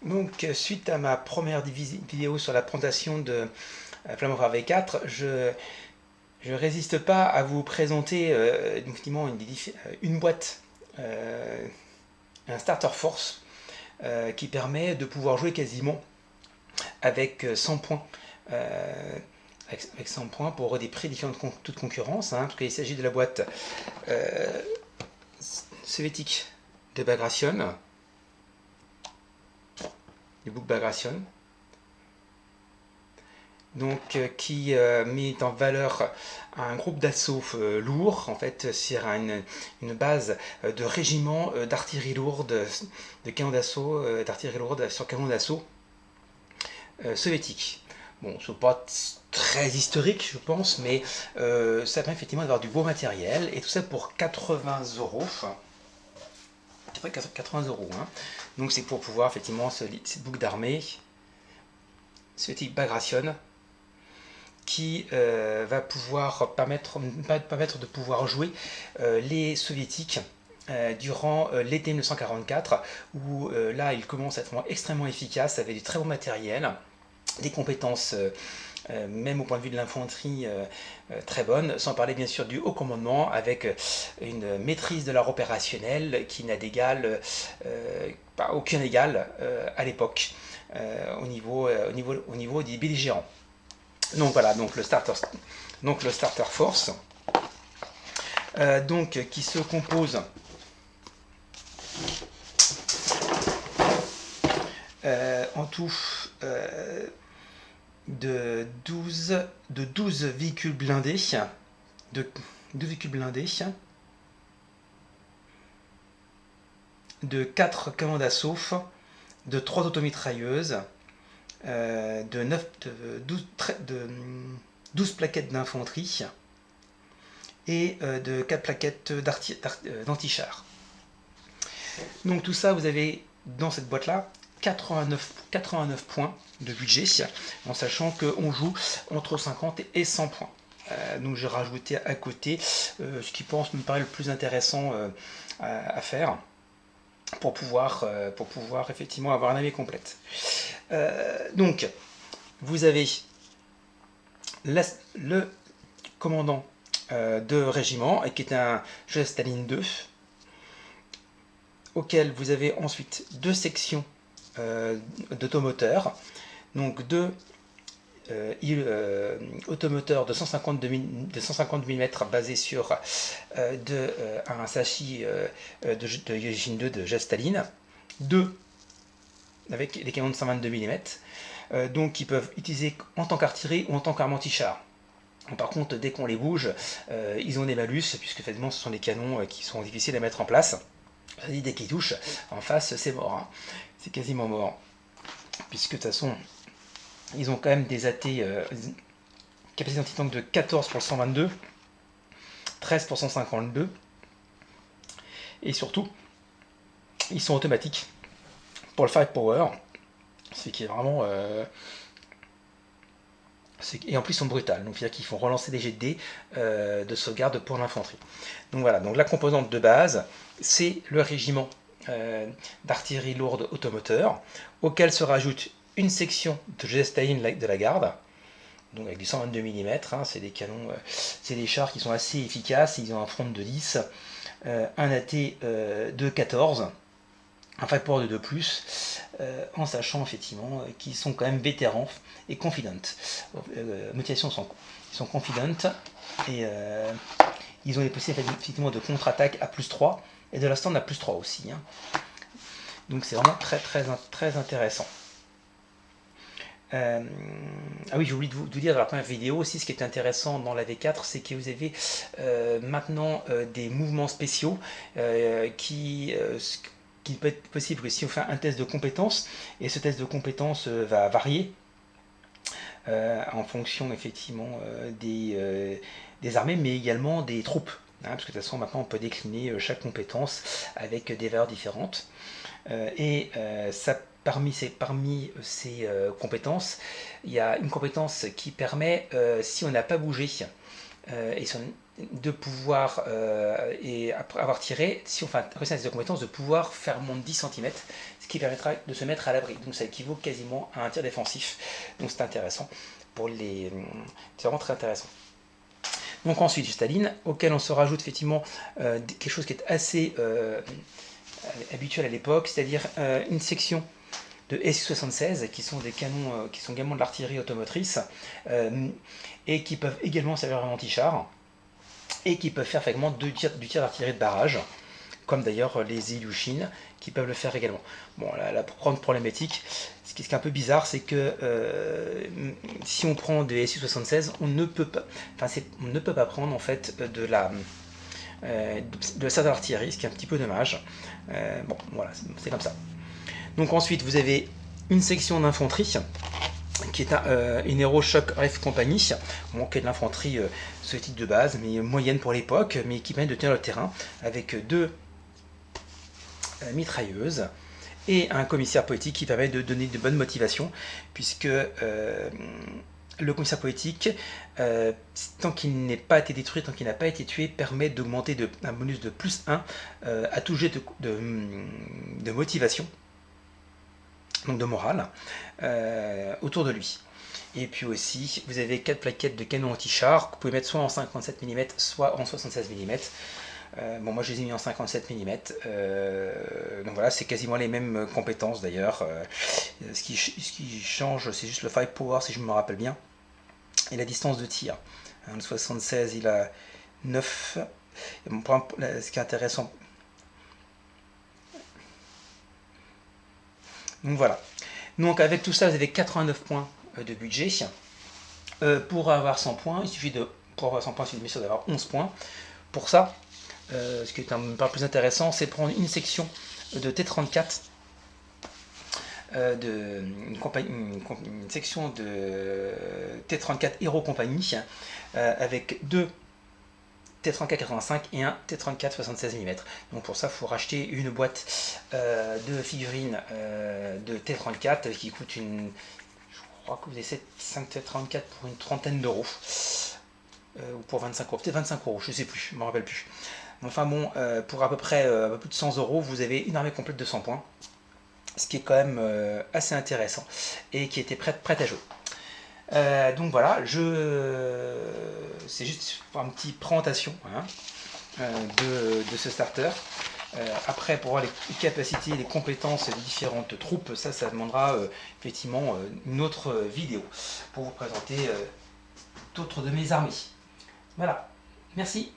Donc, suite à ma première vidéo sur la présentation de Flammenfrère V4, je résiste pas à vous présenter effectivement une boîte, un starter force qui permet de pouvoir jouer quasiment avec 100 points. Avec 100 points pour des prix différents de toute concurrence, parce qu'il s'agit de la boîte soviétique de Bagration, du book Bagration, donc qui met en valeur un groupe d'assaut lourd, en fait sur une base de régiments d'artillerie lourde, de canons d'assaut, d'artillerie lourde sur canons d'assaut soviétique. Bon, ce n'est pas très historique, je pense, mais ça permet effectivement d'avoir du beau matériel, et tout ça pour 80 euros. C'est vrai, 80 euros. Hein. Donc c'est pour pouvoir effectivement cette boucle d'armée soviétique Bagration, qui va pouvoir permettre de pouvoir jouer les soviétiques durant l'été 1944, où là ils commencent à être extrêmement efficaces avec du très bon matériel, des compétences même au point de vue de l'infanterie très bonnes, sans parler bien sûr du haut commandement, avec une maîtrise de l'art opérationnel qui n'a d'égal, aucun égal à l'époque au niveau des belligérants. Donc voilà, donc le starter force, donc qui se compose en tout de 12 véhicules blindés, de 4 canons d'assaut, de 3 automitrailleuses, de 12 plaquettes d'infanterie et de 4 plaquettes d'anti-char. Donc tout ça, vous avez dans cette boîte-là 89 points de budget, en sachant qu'on joue entre 50 et 100 points. Donc j'ai rajouté à côté ce qui me paraît le plus intéressant à faire pour pouvoir effectivement avoir une armée complète. Donc vous avez le commandant de régiment, qui est un Joseph Staline 2, auquel vous avez ensuite 2 sections d'automoteurs, donc 2 automoteurs de 150 mm basés sur un Sachi de Yushin 2 de Joseph Staline, 2 avec des canons de 122 mm, donc qui peuvent utiliser en tant qu'artillerie ou en tant qu'arme anti-char. Par contre, dès qu'on les bouge, ils ont des malus, puisque finalement ce sont des canons qui sont difficiles à mettre en place. Dès qu'ils touchent en face, c'est mort. Hein. C'est quasiment mort. Puisque de toute façon, ils ont quand même des AT, capacité anti-tank de 14 pour le 122, 13 pour 152. Et surtout, ils sont automatiques pour le firepower. Ce qui est vraiment... et en plus ils sont brutales, donc c'est-à-dire qu'ils font relancer des jets de dés de sauvegarde pour l'infanterie. Donc voilà, donc la composante de base, c'est le régiment d'artillerie lourde automoteur, auquel se rajoute une section de Joseph Staline de la garde, donc avec du 122 mm, hein, c'est des canons, c'est des chars qui sont assez efficaces, ils ont un front de 10, un AT de 14, un firepower de 2+, en sachant effectivement qu'ils sont quand même vétérans et confident. Motivation, ils sont confident et ils ont les possibilités effectivement de contre-attaque à +3 et de la stand à +3 aussi. Hein. Donc c'est vraiment très intéressant. Ah oui, j'ai oublié de vous dire dans la première vidéo aussi, ce qui est intéressant dans la V4, c'est que vous avez maintenant des mouvements spéciaux qui peut être possible que si on fait un test de compétences, et ce test de compétences va varier en fonction effectivement des armées, mais également des troupes. Hein, parce que de toute façon maintenant on peut décliner chaque compétence avec des valeurs différentes. Parmi ces compétences, il y a une compétence qui permet, si on n'a pas bougé, et de pouvoir, et après avoir tiré, si on réussit à ces compétences, de pouvoir faire moins de 10 cm, ce qui permettra de se mettre à l'abri. Donc ça équivaut quasiment à un tir défensif. Donc c'est intéressant. C'est vraiment très intéressant. Donc ensuite, Staline, auquel on se rajoute effectivement quelque chose qui est assez habituel à l'époque, c'est-à-dire une section de SU-76 qui sont des canons qui sont également de l'artillerie automotrice et qui peuvent également servir anti-char et qui peuvent faire effectivement du tir d'artillerie de barrage, comme d'ailleurs les Ilyushin qui peuvent le faire également. Bon, la grande problématique, ce qui est un peu bizarre, c'est que si on prend des SU-76, on ne peut pas prendre en fait de la salle d'artillerie, ce qui est un petit peu dommage. Bon, voilà, c'est comme ça. Donc ensuite, vous avez une section d'infanterie qui est une Hero Shock Rifle Company, bon, qui est de l'infanterie soviétique de base, mais moyenne pour l'époque, mais qui permet de tenir le terrain avec 2 mitrailleuses et un commissaire politique qui permet de donner de bonnes motivations, puisque le commissaire politique, tant qu'il n'est pas été détruit, tant qu'il n'a pas été tué, permet d'augmenter un bonus de plus 1 à tout jet de motivation, donc de morale, autour de lui. Et puis aussi, vous avez 4 plaquettes de canon anti-char que vous pouvez mettre soit en 57 mm, soit en 76 mm. Bon, moi je les ai mis en 57 mm, donc voilà, c'est quasiment les mêmes compétences d'ailleurs. Ce qui change, c'est juste le firepower, si je me rappelle bien, et la distance de tir. Le 76, il a 9. Ce qui est intéressant. Donc voilà. Donc avec tout ça, vous avez 89 points de budget. Pour avoir 100 points, il suffit bien sûr d'avoir 11 points. Pour ça, ce qui est un peu plus intéressant, c'est prendre une section de T34, une section de T34 Hero Company, avec 2 T34 85 et un T34 76 mm. Donc pour ça, il faut racheter une boîte de figurines de T34 qui coûte je crois que vous avez 5 T34 pour une trentaine d'euros. Ou pour 25 euros, peut-être 25 euros, je ne sais plus, je ne me rappelle plus. Enfin bon, pour à peu près un peu plus de 100 euros, vous avez une armée complète de 100 points, ce qui est quand même assez intéressant et qui était prête à jouer. Donc voilà, c'est juste pour une petite présentation de ce starter. Après, pour voir les capacités, les compétences des différentes troupes, ça demandera effectivement une autre vidéo pour vous présenter d'autres de mes armées. Voilà, merci.